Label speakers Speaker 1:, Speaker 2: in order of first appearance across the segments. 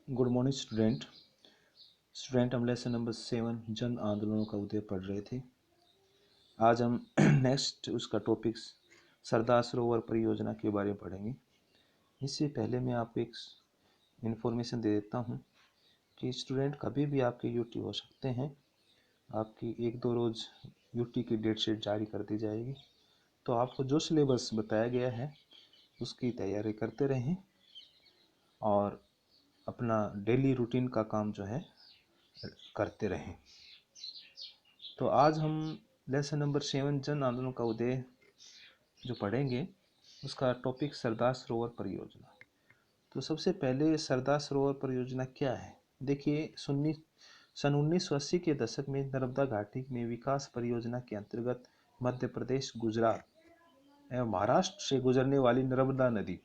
Speaker 1: Good morning student हम lesson number 7 जन आंदोलनों का उदय पढ़ रहे थे। आज हम नेक्स्ट उसका टॉपिक सरदार सरोवर परियोजना के बारे में पढ़ेंगे। इससे पहले मैं आपको एक इन्फॉर्मेशन दे देता हूँ कि स्टूडेंट कभी भी आपके यूटी हो सकते हैं। आपकी 1-2 रोज़ यूटी की डेट शीट जारी कर दी जाएगी, तो आपको जो सिलेबस बताया गया है उसकी तैयारी करते रहें और अपना डेली रूटीन का काम जो है करते रहें। तो आज हम लेसन नंबर 7 जन आंदोलन का उदय जो पढ़ेंगे उसका टॉपिक सरदार सरोवर परियोजना। तो सबसे पहले सरदार सरोवर परियोजना क्या है? देखिए, सन 1980 के दशक में नर्मदा घाटी में विकास परियोजना के अंतर्गत मध्य प्रदेश, गुजरात एवं महाराष्ट्र से गुजरने वाली नर्मदा नदी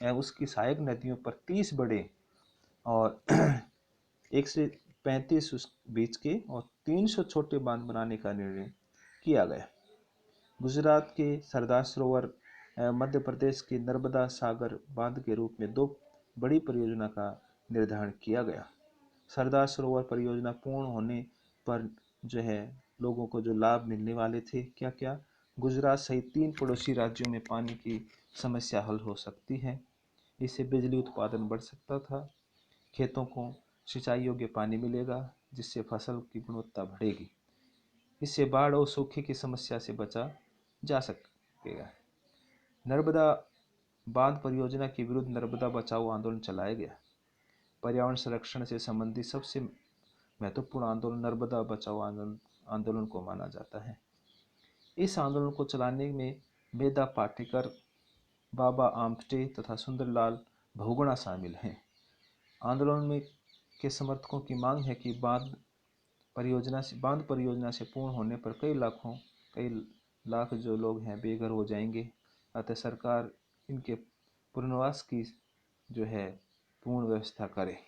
Speaker 1: एवं उसकी सहायक नदियों पर 30 बड़े और 135 उस बीच के और 300 छोटे बांध बनाने का निर्णय किया गया। गुजरात के सरदार सरोवर मध्य प्रदेश के नर्मदा सागर बांध के रूप में 2 बड़ी परियोजना का निर्धारण किया गया। सरदार सरोवर परियोजना पूर्ण होने पर जो है लोगों को जो लाभ मिलने वाले थे, क्या क्या? गुजरात सहित 3 पड़ोसी राज्यों में पानी की समस्या हल हो सकती है। इससे बिजली उत्पादन बढ़ सकता था, खेतों को सिंचाई योग्य पानी मिलेगा जिससे फसल की गुणवत्ता बढ़ेगी। इससे बाढ़ और सूखे की समस्या से बचा जा सकेगा। नर्मदा बांध परियोजना के विरुद्ध नर्मदा बचाओ आंदोलन चलाया गया। पर्यावरण संरक्षण से संबंधित सबसे महत्वपूर्ण आंदोलन नर्मदा बचाओ आंदोलन को माना जाता है। इस आंदोलन को चलाने में मेधा पाटेकर, बाबा आमटे तथा सुंदरलाल बहुगुणा शामिल हैं। आंदोलन में के समर्थकों की मांग है कि बांध परियोजना से पूर्ण होने पर कई लाख जो लोग हैं बेघर हो जाएंगे, अतः सरकार इनके पुनर्वास की जो है पूर्ण व्यवस्था करे।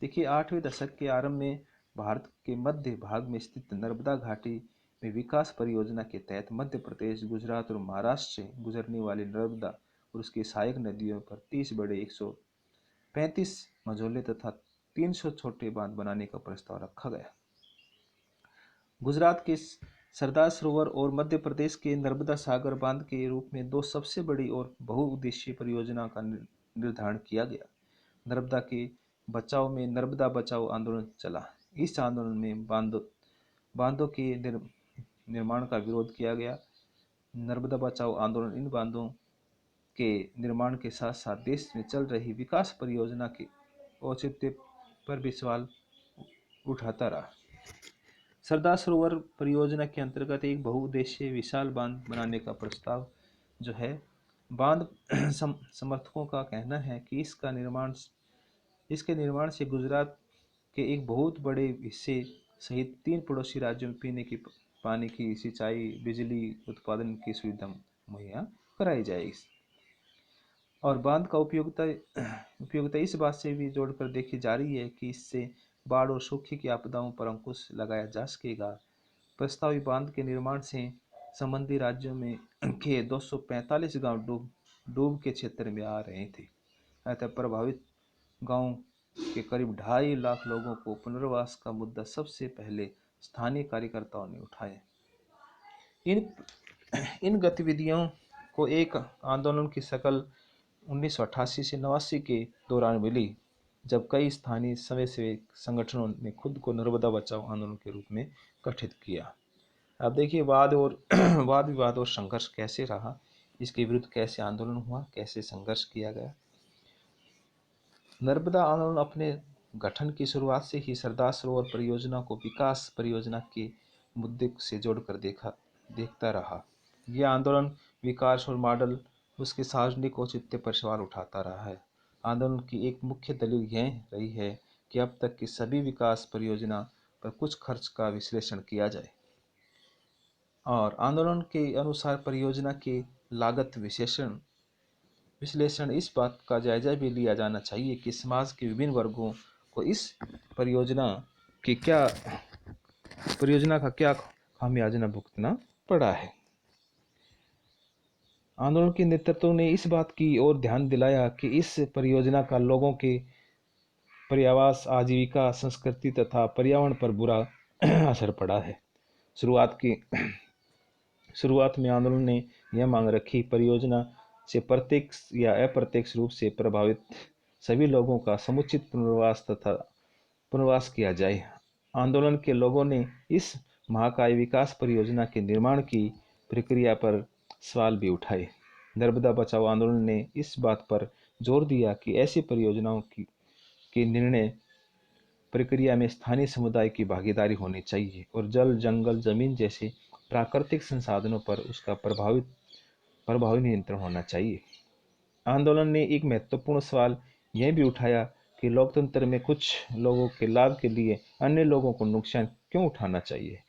Speaker 1: देखिए, 8वें दशक के आरंभ में भारत के मध्य भाग में स्थित नर्मदा घाटी में विकास परियोजना के तहत मध्य प्रदेश, गुजरात और महाराष्ट्र से गुजरने वाली नर्मदा और उसकी सहायक नदियों पर 30 बड़े, 135 मझोले तथा 300 छोटे बांध बनाने का प्रस्ताव रखा गया। गुजरात के सरदार सरोवर और मध्य प्रदेश के नर्मदा सागर बांध के रूप में 2 सबसे बड़ी और बहुउद्देशीय परियोजना का निर्धारण किया गया। नर्मदा के बचाव में नर्मदा बचाओ आंदोलन चला। इस आंदोलन में बांधों के निर्माण का विरोध किया गया। नर्मदा बचाओ आंदोलन इन बांधों के निर्माण के साथ साथ देश में चल रही विकास परियोजना के औचित्य पर भी सवाल उठाता रहा। सरदार सरोवर परियोजना के अंतर्गत एक बहुउद्देशीय विशाल बांध बनाने का प्रस्ताव जो है, बांध समर्थकों का कहना है कि इसके निर्माण से गुजरात के एक बहुत बड़े हिस्से सहित 3 पड़ोसी राज्यों में पीने की पानी की, सिंचाई, बिजली उत्पादन की सुविधा मुहैया कराई जाएगी। और बांध का उपयोगिता इस बात से भी जोड़कर देखी जा रही है कि इससे बाढ़ और सूखे की आपदाओं पर अंकुश लगाया जा सकेगा। प्रस्तावित बांध के निर्माण से संबंधी राज्यों में के 245 गांव डूब के क्षेत्र में आ रहे थे। अतः प्रभावित गांव के करीब 2.5 लाख लोगों को पुनर्वास का मुद्दा सबसे पहले स्थानीय कार्यकर्ताओं ने उठाया। इन गतिविधियों को एक आंदोलन की शक्ल 1988 से 89 के दौरान मिली, जब कई स्थानीय स्वयंसेवी संगठनों ने खुद को नर्मदा बचाओ आंदोलन के रूप में गठित किया। अब देखिए, वाद विवाद और संघर्ष कैसे रहा, इसके विरुद्ध कैसे आंदोलन हुआ, कैसे संघर्ष किया गया। नर्मदा आंदोलन अपने गठन की शुरुआत से ही सरदार सरोवर परियोजना को विकास परियोजना के मुद्दे से जोड़कर देखता रहा। यह आंदोलन विकास और मॉडल उसके सार्वजनिक औचित्य पर सवाल उठाता रहा है। आंदोलन की एक मुख्य दलील यह रही है कि अब तक की सभी विकास परियोजना पर कुछ खर्च का विश्लेषण किया जाए और आंदोलन के अनुसार परियोजना की लागत विश्लेषण इस बात का जायजा भी लिया जाना चाहिए कि समाज के विभिन्न वर्गों को इस परियोजना का क्या खामियाजा भुगतना पड़ा है। आंदोलन के नेतृत्व ने इस बात की ओर ध्यान दिलाया कि इस परियोजना का लोगों के पर्यावास, आजीविका, संस्कृति तथा पर्यावरण पर बुरा असर पड़ा है। शुरुआत में आंदोलन ने यह मांग रखी, परियोजना से प्रत्यक्ष या अप्रत्यक्ष रूप से प्रभावित सभी लोगों का समुचित पुनर्वास किया जाए। आंदोलन के लोगों ने इस महाकाय विकास परियोजना के निर्माण की प्रक्रिया पर सवाल भी उठाए। नर्मदा बचाओ आंदोलन ने इस बात पर जोर दिया कि ऐसी परियोजनाओं की निर्णय प्रक्रिया में स्थानीय समुदाय की भागीदारी होनी चाहिए और जल, जंगल, जमीन जैसे प्राकृतिक संसाधनों पर उसका प्रभावी नियंत्रण होना चाहिए। आंदोलन ने एक महत्वपूर्ण सवाल यह भी उठाया कि लोकतंत्र में कुछ लोगों के लाभ के लिए अन्य लोगों को नुकसान क्यों उठाना चाहिए।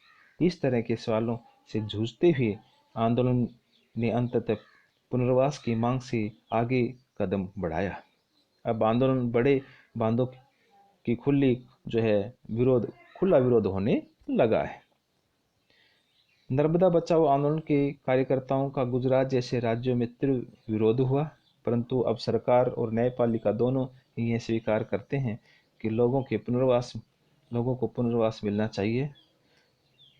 Speaker 1: इस तरह के सवालों से जूझते हुए आंदोलन ने अंततः पुनर्वास की मांग से आगे कदम बढ़ाया। अब आंदोलन बड़े बांधों की खुला विरोध होने लगा है। नर्मदा बचाओ आंदोलन के कार्यकर्ताओं का गुजरात जैसे राज्यों में तीव्र विरोध हुआ, परंतु अब सरकार और न्यायपालिका दोनों ही यह स्वीकार करते हैं कि लोगों को पुनर्वास मिलना चाहिए।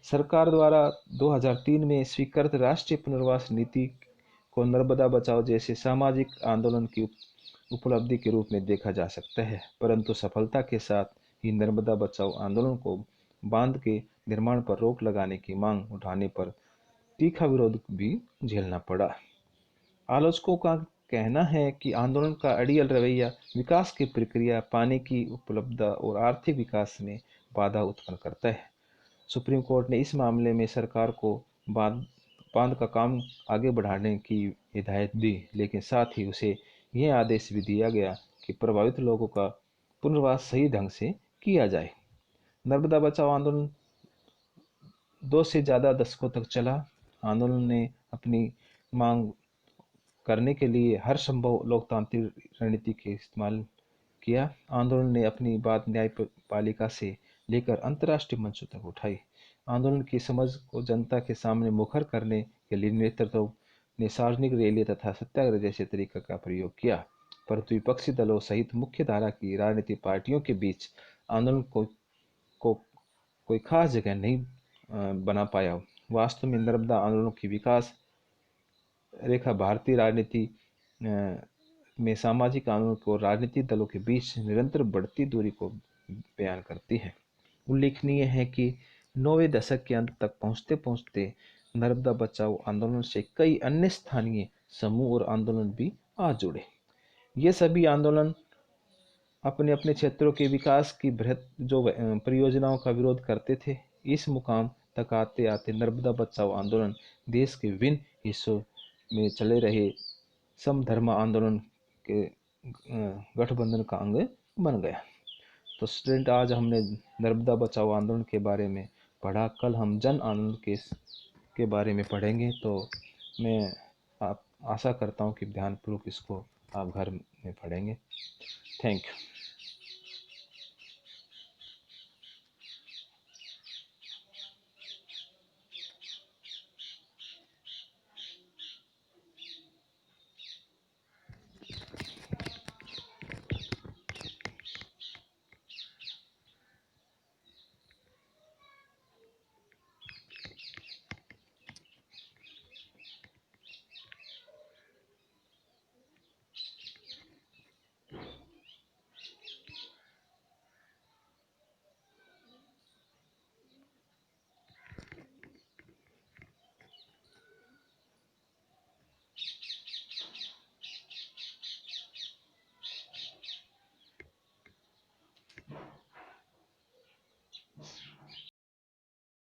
Speaker 1: सरकार द्वारा 2003 में स्वीकृत राष्ट्रीय पुनर्वास नीति को नर्मदा बचाओ जैसे सामाजिक आंदोलन की उपलब्धि के रूप में देखा जा सकता है, परंतु सफलता के साथ ही नर्मदा बचाओ आंदोलन को बांध के निर्माण पर रोक लगाने की मांग उठाने पर तीखा विरोध भी झेलना पड़ा। आलोचकों का कहना है कि आंदोलन का अड़ियल रवैया विकास की प्रक्रिया, पानी की उपलब्धता और आर्थिक विकास में बाधा उत्पन्न करता है। सुप्रीम कोर्ट ने इस मामले में सरकार को बांध का काम आगे बढ़ाने की हिदायत दी, लेकिन साथ ही उसे यह आदेश भी दिया गया कि प्रभावित लोगों का पुनर्वास सही ढंग से किया जाए। नर्मदा बचाओ आंदोलन 2 से ज़्यादा दशकों तक चला। आंदोलन ने अपनी मांग करने के लिए हर संभव लोकतांत्रिक रणनीति के इस्तेमाल किया। आंदोलन ने अपनी बात न्यायपालिका से लेकर अंतर्राष्ट्रीय मंचों तक उठाई। आंदोलन की समझ को जनता के सामने मुखर करने के लिए नेतृत्व ने सार्वजनिक रैली तथा सत्याग्रह जैसे तरीके का प्रयोग किया, परंतु विपक्षी दलों सहित मुख्य धारा की राजनीतिक पार्टियों के बीच आंदोलन को कोई खास जगह नहीं बना पाया। वास्तव में नर्मदा आंदोलन की विकास रेखा भारतीय राजनीति में सामाजिक आंदोलन और राजनीतिक दलों के बीच निरंतर बढ़ती दूरी को बयान करती है। उल्लेखनीय है कि 90वें दशक के अंत तक पहुंचते पहुंचते नर्मदा बचाओ आंदोलन से कई अन्य स्थानीय समूह और आंदोलन भी आ जुड़े। ये सभी आंदोलन अपने अपने क्षेत्रों के विकास की बृहत परियोजनाओं का विरोध करते थे। इस मुकाम तक आते आते नर्मदा बचाओ आंदोलन देश के विभिन्न हिस्सों में चले रहे समधर्म आंदोलन के गठबंधन का अंग बन गया। तो स्टूडेंट, आज हमने नर्मदा बचाओ आंदोलन के बारे में पढ़ा। कल हम जन आंदोलन के बारे में पढ़ेंगे। तो मैं आशा करता हूँ कि ध्यानपूर्वक इसको आप घर में पढ़ेंगे। Thank you.